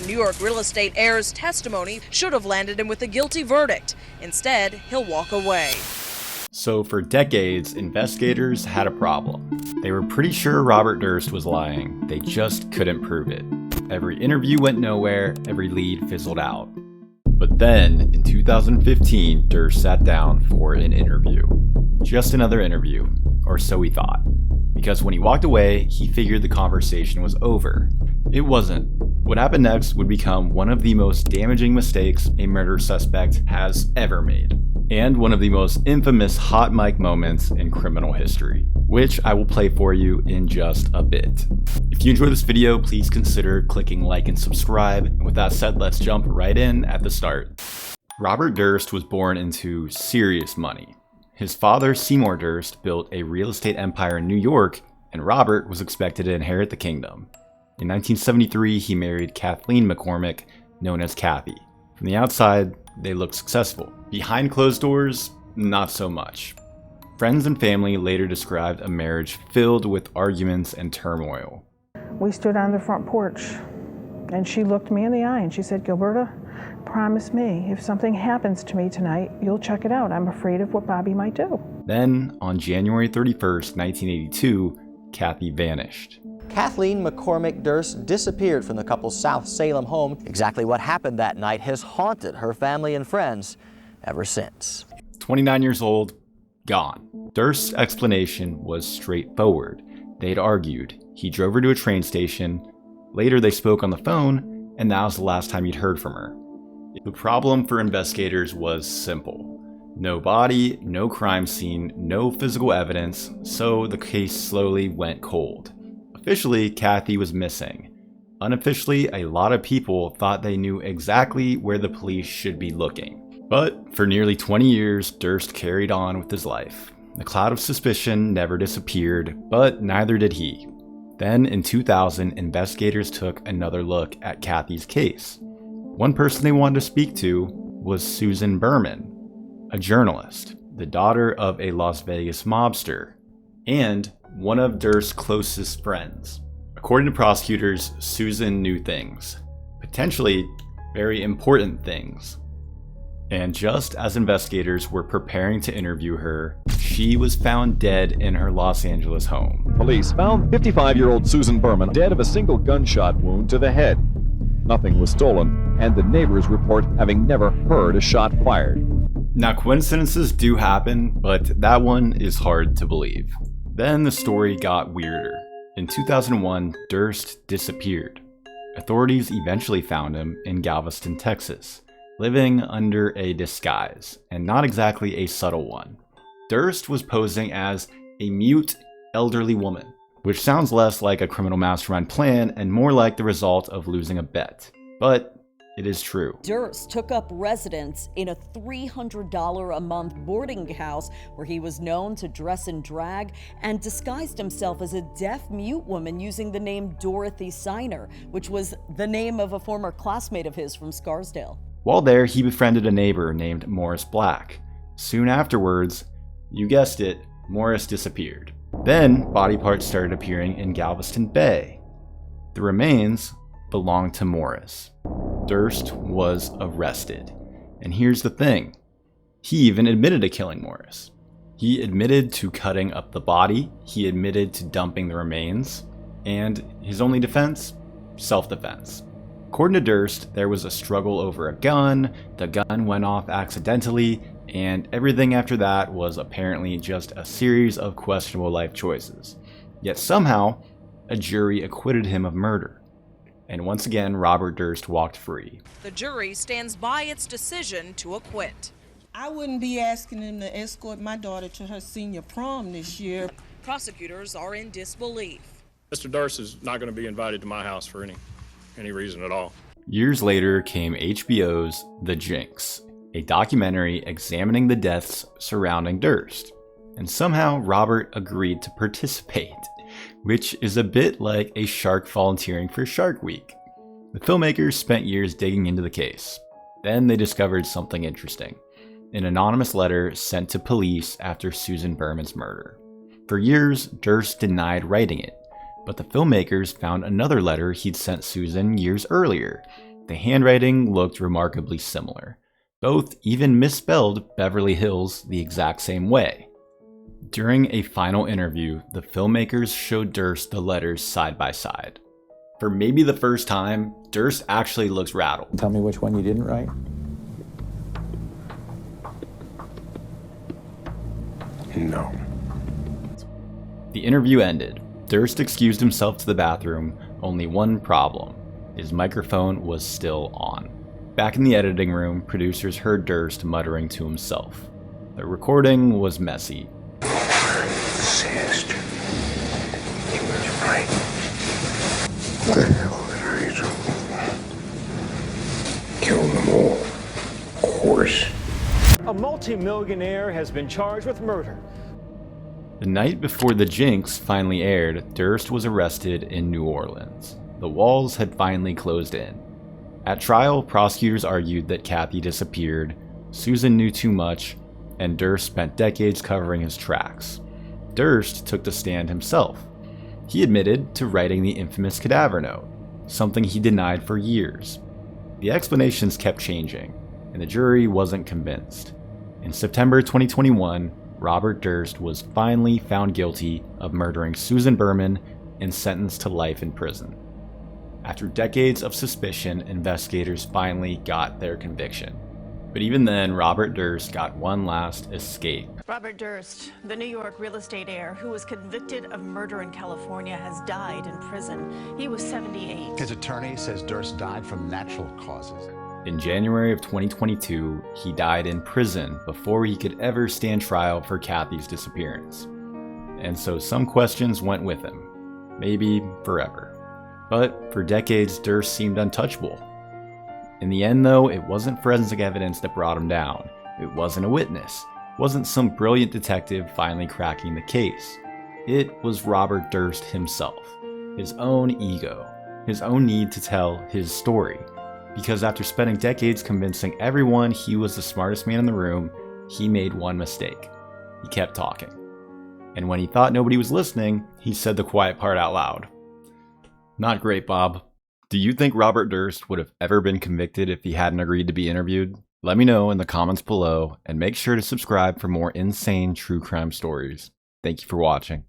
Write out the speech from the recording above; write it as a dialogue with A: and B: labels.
A: New York real estate heir's testimony should have landed him with a guilty verdict. Instead, he'll walk away.
B: So for decades, investigators had a problem. They were pretty sure Robert Durst was lying. They just couldn't prove it. Every interview went nowhere, every lead fizzled out. But then, in 2015, Durst sat down for an interview. Just another interview, or so he thought. Because when he walked away, he figured the conversation was over. It wasn't. What happened next would become one of the most damaging mistakes a murder suspect has ever made. And one of the most infamous hot mic moments in criminal history, which I will play for you in just a bit. If you enjoyed this video, please consider clicking like and subscribe. And with that said, let's jump right in at the start. Robert Durst was born into serious money. His father, Seymour Durst, built a real estate empire in New York, and Robert was expected to inherit the kingdom. In 1973, he married Kathleen McCormick, known as Kathy. From the outside, they looked successful. Behind closed doors, not so much. Friends and family later described a marriage filled with arguments and turmoil.
C: We stood on the front porch, and she looked me in the eye and she said, "Gilberta, promise me if something happens to me tonight, you'll check it out. I'm afraid of what Bobby might do."
B: Then, on January 31st, 1982, Kathy vanished.
D: Kathleen McCormick Durst disappeared from the couple's South Salem home. Exactly what happened that night has haunted her family and friends ever since.
B: 29 years old, gone. Durst's explanation was straightforward. They'd argued. He drove her to a train station. Later they spoke on the phone, and that was the last time he'd heard from her. The problem for investigators was simple. No body, no crime scene, no physical evidence, so the case slowly went cold. Officially, Kathy was missing. Unofficially, a lot of people thought they knew exactly where the police should be looking. But for nearly 20 years, Durst carried on with his life. The cloud of suspicion never disappeared, but neither did he. Then in 2000, investigators took another look at Kathy's case. One person they wanted to speak to was Susan Berman, a journalist, the daughter of a Las Vegas mobster, and one of Durst's closest friends. According to prosecutors, Susan knew things, potentially very important things. And just as investigators were preparing to interview her, she was found dead in her Los Angeles home.
E: Police found 55-year-old Susan Berman dead of a single gunshot wound to the head. Nothing was stolen, and the neighbors report having never heard a shot fired.
B: Now, coincidences do happen, but that one is hard to believe. Then the story got weirder. In 2001, Durst disappeared. Authorities eventually found him in Galveston, Texas, living under a disguise, and not exactly a subtle one. Durst was posing as a mute, elderly woman, which sounds less like a criminal mastermind plan and more like the result of losing a bet. But it is true.
F: Durst took up residence in a $300 a month boarding house where he was known to dress in drag and disguised himself as a deaf-mute woman using the name Dorothy Siner, which was the name of a former classmate of his from Scarsdale.
B: While there, he befriended a neighbor named Morris Black. Soon afterwards, you guessed it, Morris disappeared. Then, body parts started appearing in Galveston Bay. The remains belonged to Morris. Durst was arrested. And here's the thing. He even admitted to killing Morris. He admitted to cutting up the body, he admitted to dumping the remains, and his only defense? Self-defense. According to Durst, there was a struggle over a gun, the gun went off accidentally, and everything after that was apparently just a series of questionable life choices. Yet somehow, a jury acquitted him of murder. And once again, Robert Durst walked free.
A: The jury stands by its decision to acquit.
G: I wouldn't be asking him to escort my daughter to her senior prom this year.
A: Prosecutors are in disbelief.
H: Mr. Durst is not going to be invited to my house for any reason at all.
B: Years later came HBO's The Jinx, a documentary examining the deaths surrounding Durst. And somehow Robert agreed to participate, which is a bit like a shark volunteering for Shark Week. The filmmakers spent years digging into the case. Then they discovered something interesting. An anonymous letter sent to police after Susan Berman's murder. For years, Durst denied writing it, but the filmmakers found another letter he'd sent Susan years earlier, The handwriting looked remarkably similar. Both even misspelled Beverly Hills the exact same way. During a final interview, the filmmakers showed Durst the letters side by side. For maybe the first time, Durst actually looks rattled.
I: Tell me which one you didn't write.
J: No.
B: The interview ended. Durst excused himself to the bathroom, only one problem. His microphone was still on. Back in the editing room, producers heard Durst muttering to himself. The recording was messy.
J: Insist. He was right. What the hell did I do? Kill them all. Of course.
K: A multimillionaire has been charged with murder.
B: The night before The Jinx finally aired, Durst was arrested in New Orleans. The walls had finally closed in. At trial, prosecutors argued that Kathy disappeared, Susan knew too much, and Durst spent decades covering his tracks. Durst took the stand himself. He admitted to writing the infamous cadaver note, something he denied for years. The explanations kept changing, and the jury wasn't convinced. In September 2021, Robert Durst was finally found guilty of murdering Susan Berman and sentenced to life in prison. After decades of suspicion, investigators finally got their conviction. But even then, Robert Durst got one last escape.
L: Robert Durst, the New York real estate heir who was convicted of murder in California, has died in prison. He was 78.
M: His attorney says Durst died from natural causes.
B: In January of 2022, he died in prison before he could ever stand trial for Kathy's disappearance. And so some questions went with him, maybe forever. But for decades, Durst seemed untouchable. In the end though, it wasn't forensic evidence that brought him down. It wasn't a witness. It wasn't some brilliant detective finally cracking the case. It was Robert Durst himself. His own ego. His own need to tell his story. Because after spending decades convincing everyone he was the smartest man in the room, he made one mistake. He kept talking. And when he thought nobody was listening, he said the quiet part out loud. Not great, Bob. Do you think Robert Durst would have ever been convicted if he hadn't agreed to be interviewed? Let me know in the comments below, and make sure to subscribe for more insane true crime stories. Thank you for watching.